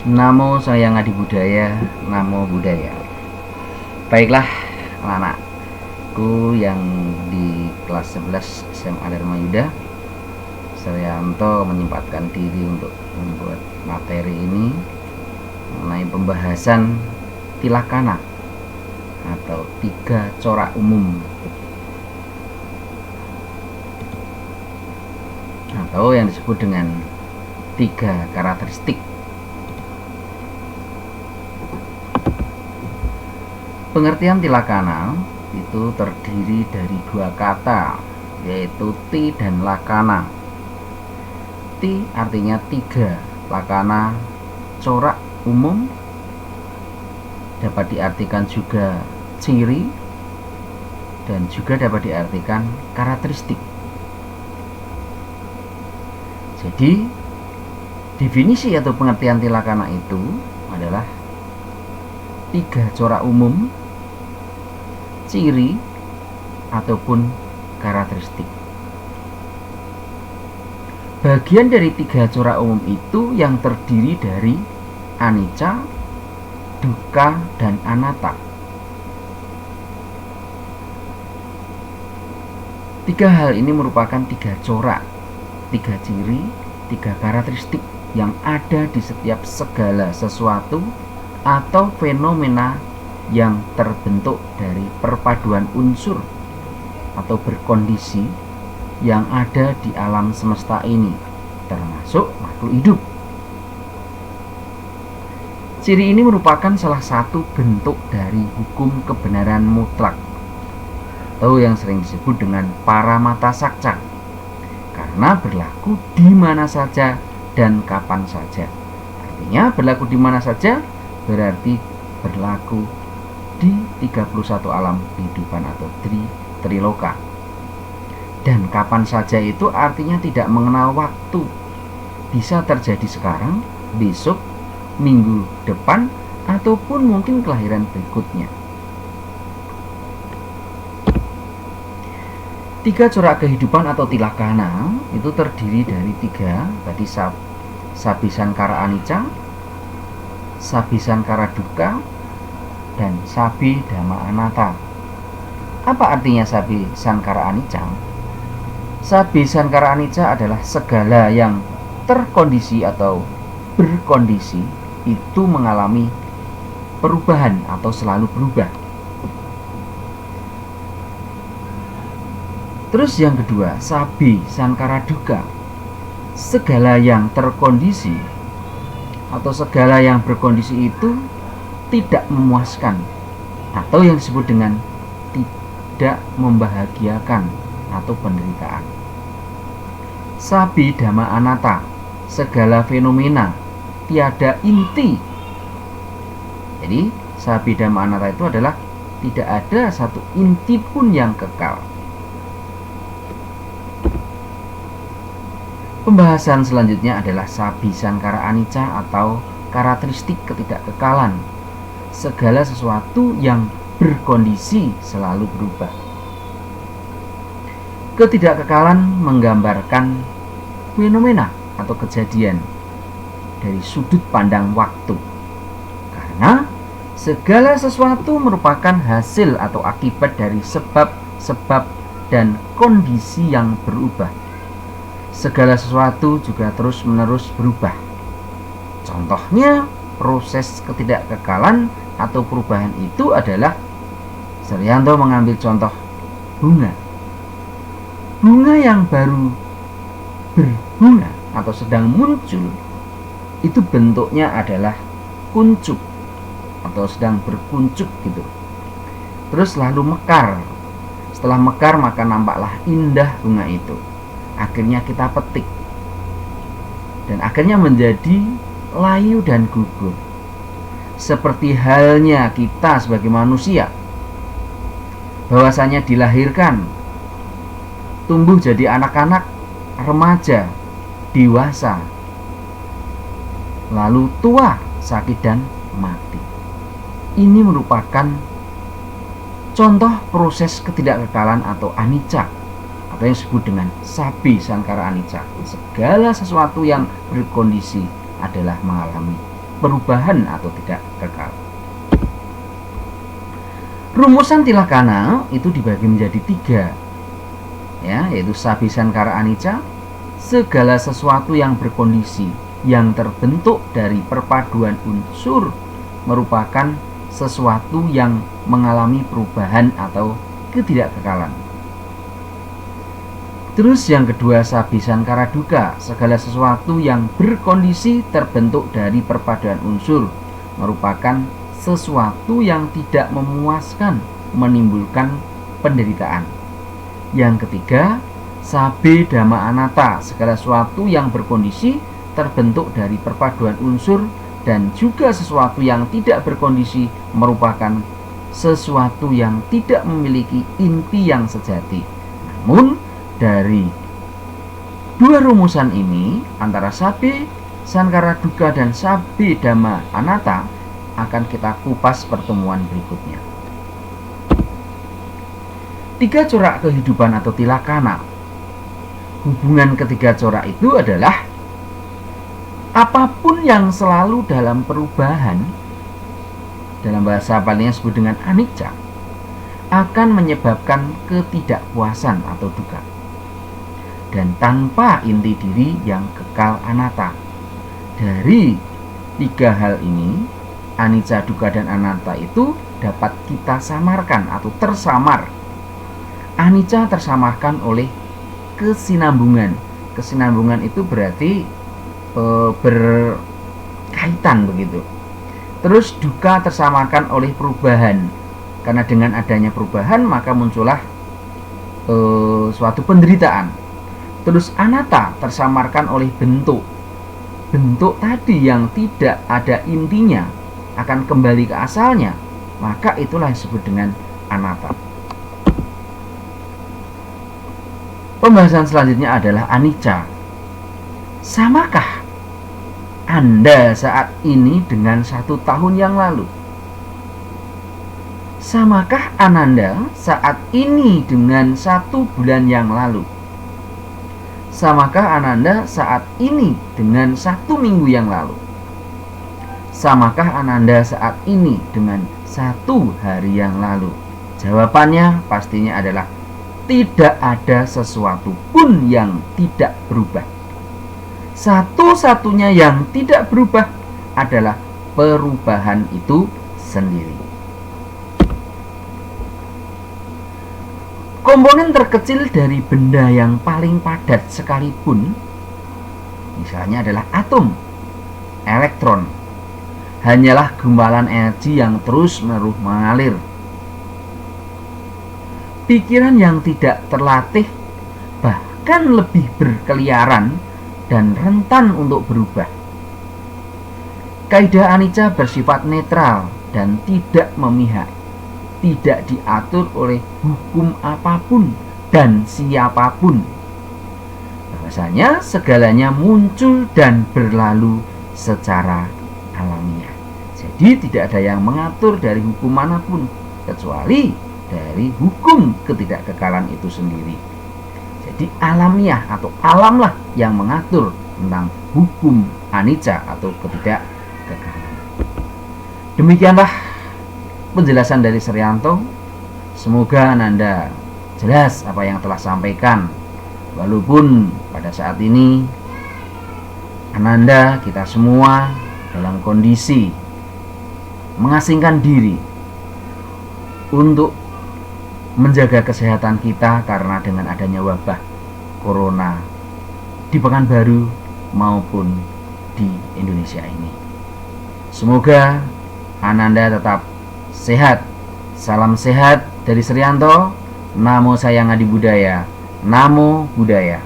Namo Sang Adi Budaya, Namo Buddhaya. Baiklah anak-anakku yang di kelas 11 SMA Dharma Yuda, Suryanto menyempatkan diri untuk membuat materi ini mengenai pembahasan tilakana atau 3 corak umum atau yang disebut dengan 3 karakteristik. Pengertian tilakana itu terdiri dari 2 kata, yaitu ti dan lakana. Ti artinya 3, lakana corak umum, dapat diartikan juga ciri dan juga dapat diartikan karakteristik. Jadi definisi atau pengertian tilakana itu adalah 3 corak umum, ciri ataupun karakteristik. Bagian dari 3 corak umum itu yang terdiri dari anicca, dukkha, dan anatta. 3 hal ini merupakan 3 corak, 3 ciri, 3 karakteristik yang ada di setiap segala sesuatu atau fenomena yang terbentuk dari perpaduan unsur atau berkondisi yang ada di alam semesta ini, termasuk makhluk hidup. Ciri ini merupakan salah satu bentuk dari hukum kebenaran mutlak atau yang sering disebut dengan paramata sakca, karena berlaku di mana saja dan kapan saja. Artinya berlaku di mana saja berarti berlaku di 31 alam kehidupan atau triloka. Dan kapan saja itu artinya tidak mengenal waktu. Bisa terjadi sekarang, besok, minggu depan, ataupun mungkin kelahiran berikutnya. 3 corak kehidupan atau tilakana itu terdiri dari 3, tadi Sabbisankara anicca, Sabbisankara dukkha, dan Sabbi-dhamma anatta. Apa artinya Sabbisankara anicca? Sabbisankara anicca adalah segala yang terkondisi atau berkondisi itu mengalami perubahan atau selalu berubah. Terus yang kedua, Sabbisankara dukkha, segala yang terkondisi atau segala yang berkondisi itu tidak memuaskan atau yang disebut dengan tidak membahagiakan atau penderitaan. Sabbi-dhamma anatta, segala fenomena tiada inti. Jadi Sabbi-dhamma anatta itu adalah tidak ada satu inti pun yang kekal. Pembahasan selanjutnya adalah Sabbisankara anicca atau karakteristik ketidakkekalan. Segala sesuatu yang berkondisi selalu berubah. Ketidakkekalan menggambarkan fenomena atau kejadian dari sudut pandang waktu, karena segala sesuatu merupakan hasil atau akibat dari sebab-sebab dan kondisi yang berubah. Segala sesuatu juga terus-menerus berubah. Contohnya, proses ketidakkekalan atau perubahan itu adalah, Suryanto mengambil contoh bunga. Bunga yang baru berbunga atau sedang muncul itu bentuknya adalah kuncup atau sedang berkuncup gitu. Terus lalu mekar. Setelah mekar maka nampaklah indah bunga itu. Akhirnya kita petik dan akhirnya menjadi layu dan gugur. Seperti halnya kita sebagai manusia, bahwasanya dilahirkan, tumbuh jadi anak-anak, remaja, dewasa, lalu tua, sakit, dan mati. Ini merupakan contoh proses ketidakkekalan atau anicca, atau yang disebut dengan Sabbisankara anicca. Segala sesuatu yang berkondisi adalah mengalami perubahan atau tidak kekal. Rumusan tilakana itu dibagi menjadi 3, ya, yaitu sabi sankara anicca, segala sesuatu yang berkondisi yang terbentuk dari perpaduan unsur merupakan sesuatu yang mengalami perubahan atau ketidakkekalan. Terus yang kedua sabi sankara dukkha, segala sesuatu yang berkondisi terbentuk dari perpaduan unsur merupakan sesuatu yang tidak memuaskan, menimbulkan penderitaan. Yang ketiga sabe dhamma anatta, segala sesuatu yang berkondisi terbentuk dari perpaduan unsur dan juga sesuatu yang tidak berkondisi merupakan sesuatu yang tidak memiliki inti yang sejati. Namun dari 2 rumusan ini, antara sabe sankara dukkha dan sabe dhamma anatta, akan kita kupas pertemuan berikutnya. 3 corak kehidupan atau tilakana. Hubungan ketiga corak itu adalah apapun yang selalu dalam perubahan, dalam bahasa palingnya disebut dengan anicca, akan menyebabkan ketidakpuasan atau dukkha, dan tanpa inti diri yang kekal anatta. Dari 3 hal ini, anicca, dukkha, dan anatta itu dapat kita samarkan atau tersamar. Anicca tersamarkan oleh kesinambungan. Kesinambungan itu berarti berkaitan begitu. Terus dukkha tersamarkan oleh perubahan, karena dengan adanya perubahan maka muncullah suatu penderitaan. Terus anatta tersamarkan oleh bentuk. Bentuk tadi yang tidak ada intinya akan kembali ke asalnya, maka itulah disebut dengan anatta. Pembahasan selanjutnya adalah anicca. Samakah Anda saat ini dengan 1 tahun yang lalu? Samakah Ananda saat ini dengan 1 bulan yang lalu? Samakah Ananda saat ini dengan 1 minggu yang lalu? Samakah Ananda saat ini dengan 1 hari yang lalu? Jawabannya pastinya adalah tidak ada sesuatu pun yang tidak berubah. Satu-satunya yang tidak berubah adalah perubahan itu sendiri. Komponen terkecil dari benda yang paling padat sekalipun, misalnya adalah atom, elektron, hanyalah gumpalan energi yang terus-menerus mengalir. Pikiran yang tidak terlatih bahkan lebih berkeliaran dan rentan untuk berubah. Kaidah anicca bersifat netral dan tidak memihak, tidak diatur oleh hukum apapun dan siapapun. Bahwasanya segalanya muncul dan berlalu secara alamiah. Jadi tidak ada yang mengatur dari hukum manapun kecuali dari hukum ketidakkekalan itu sendiri. Jadi alamiah atau alamlah yang mengatur tentang hukum anicca atau ketidakkekalan. Demikianlah penjelasan dari Suryanto. Semoga Ananda jelas apa yang telah sampaikan. Walaupun pada saat ini Ananda, kita semua dalam kondisi mengasingkan diri untuk menjaga kesehatan kita karena dengan adanya wabah corona di Pekanbaru maupun di Indonesia ini. Semoga Ananda tetap sehat. Salam sehat dari Suryanto. Namo Sayang Adi Budaya. Namo Buddhaya.